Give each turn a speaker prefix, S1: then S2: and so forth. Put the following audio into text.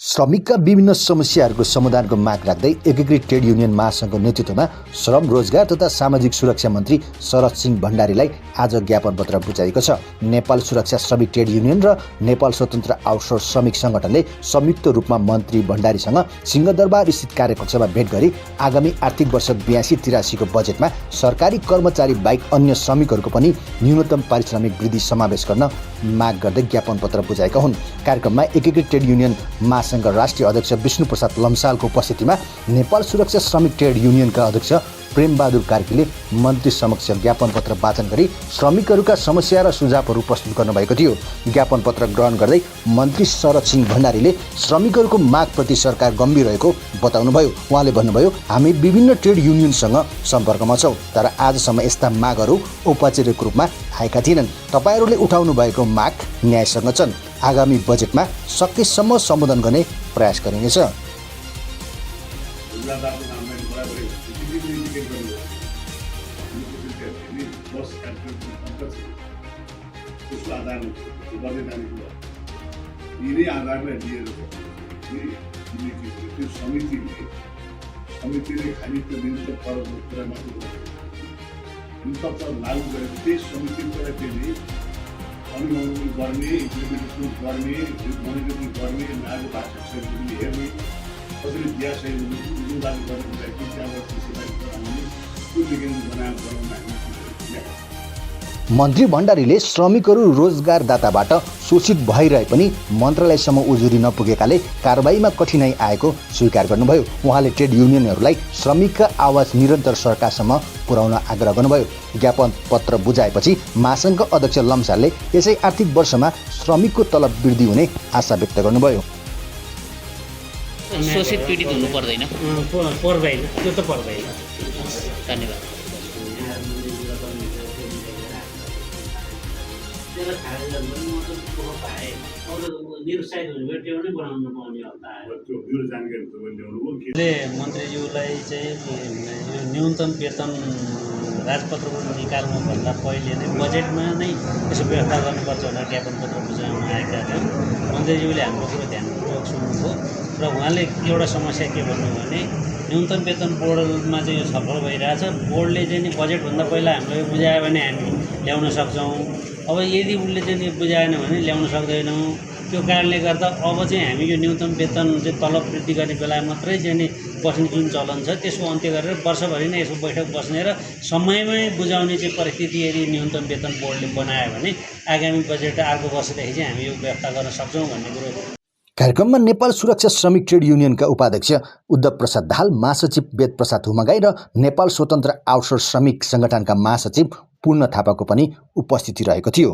S1: श्रमिकका विभिन्न समस्याहरूको समाधानको माग राख्दै एकीकृत ट्रेड युनियन महासङ्घको नेतृत्वमा श्रम रोजगार तथा सामाजिक सुरक्षा मन्त्री शरद सिंह भण्डारीलाई आज ज्ञापन पत्र बुझाएको छ। नेपाल सुरक्षा श्रमिक ट्रेड युनियन र नेपाल स्वतन्त्र आउटसोर्स श्रमिक सङ्गठनले संयुक्त रूपमा मन्त्री भण्डारीसँग सिंहदरबार स्थित कार्यकक्षमा भेट गरी आगामी आर्थिक वर्ष 82-83 को बजेटमा सरकारी कर्मचारी बाहेक अन्य श्रमिकहरूको पनि न्यूनतम पारिश्रमिक वृद्धि समावेश गर्न माग गर्दै ज्ञापन पत्र बुझाएका हुन्। कार्यक्रममा एकीकृत ट्रेड युनियन महासङ्घ राष्ट्रिय अध्यक्ष विष्णु प्रसाद लम्सालको उपस्थितिमा नेपाल सुरक्षा श्रमिक ट्रेड युनियनका अध्यक्ष प्रेमबहादुर कार्कीले मन्त्री समक्ष ज्ञापन पत्र वाचन गरी श्रमिकहरूका समस्या र सुझावहरू प्रस्तुत गर्नुभएको थियो। ज्ञापन पत्र ग्रहण गर्दै मन्त्री शरद सिंह भण्डारीले श्रमिकहरूको मागप्रति सरकार गम्भीर रहेको बताउनुभयो। उहाँले भन्नुभयो, हामी विभिन्न ट्रेड युनियनसँग सम्पर्कमा छौँ, तर आजसम्म यस्ता मागहरू औपचारिक रूपमा आएका थिएनन्। तपाईँहरूले उठाउनु भएको माग न्यायसँग छन्। आगामी बजेटमा सकेसम्म सम्बोधन गर्ने प्रयास गरिनेछ।
S2: समितिले खाली त्यो न्यूनतम करको कुरा मात्र न्यूनतम लागू गरेर त्यही समितिबाट त्यसले अनुमोदन गर्ने, इम्प्लिमेन्टेसन गर्ने, मोनिटरिङ गर्ने, लागू भएको छैन हेर्ने, कसरी दिया छैन लागू गर्नलाई के त्यहाँबाट त्यसलाई गराउने त्यो मेकानिजम बनाउन हामी
S1: मन्त्री भण्डारीले श्रमिकहरू रोजगारदाताबाट शोषित भइरहे पनि मन्त्रालयसम्म उजुरी नपुगेकाले कारबाहीमा कठिनाई आएको स्वीकार गर्नुभयो। उहाँले ट्रेड युनियनहरूलाई श्रमिकका आवाज निरन्तर सरकारसम्म पुर्याउन आग्रह गर्नुभयो। ज्ञापन पत्र बुझाएपछि महासङ्घका अध्यक्ष लम्सालले यसै आर्थिक वर्षमा श्रमिकको तलब वृद्धि हुने आशा व्यक्त गर्नुभयो।
S3: शोषित पीडित हुनु पर्दैन,
S4: त्यो त पर्दैन।
S3: धन्यवाद।
S4: मन्त्रीज्यूलाई चाहिँ यो न्यूनतम वेतन राजपत्रको निकाल्नुभन्दा पहिले नै बजेटमा नै यसो व्यवस्था गर्नुपर्छ भनेर ज्ञापन पत्र बुझाउन आएका थियौँ। मन्त्रीज्यूले हाम्रो कुरो ध्यानपूर्वक सुन्नुभयो र उहाँले एउटा समस्या के भन्नु भने न्यूनतम वेतन बोर्डमा चाहिँ यो छलफल भइरहेछ। बोर्डले चाहिँ नि बजेटभन्दा पहिला हामीले बुझायो भने हामी ल्याउन सक्छौँ। अब यदि उसले चाहिँ नि बुझाएन भने ल्याउन सक्दैनौँ। त्यो कारणले गर्दा अब चाहिँ हामी यो न्यूनतम वेतन चाहिँ तलब वृद्धि गर्ने बेला मात्रै चाहिँ नि बस्ने जुन चलन छ त्यसको अन्त्य गरेर वर्षभरि नै यसो बैठक बस्ने र समयमै बुझाउने चाहिँ परिस्थिति यदि न्यूनतम वेतन बोर्डले बनायो भने आगामी बजेट अर्को वर्षदेखि चाहिँ हामी यो व्यवस्था गर्न सक्छौँ भन्ने कुरो।
S1: कार्यक्रममा नेपाल सुरक्षा श्रमिक ट्रेड युनियनका उपाध्यक्ष उद्धव प्रसाद दाहाल, महासचिव वेद प्रसाद हुमागाई र नेपाल स्वतन्त्र आउटसोर्स श्रमिक सङ्गठनका महासचिव पूर्ण थापाको पनि उपस्थिति रहेको थियो।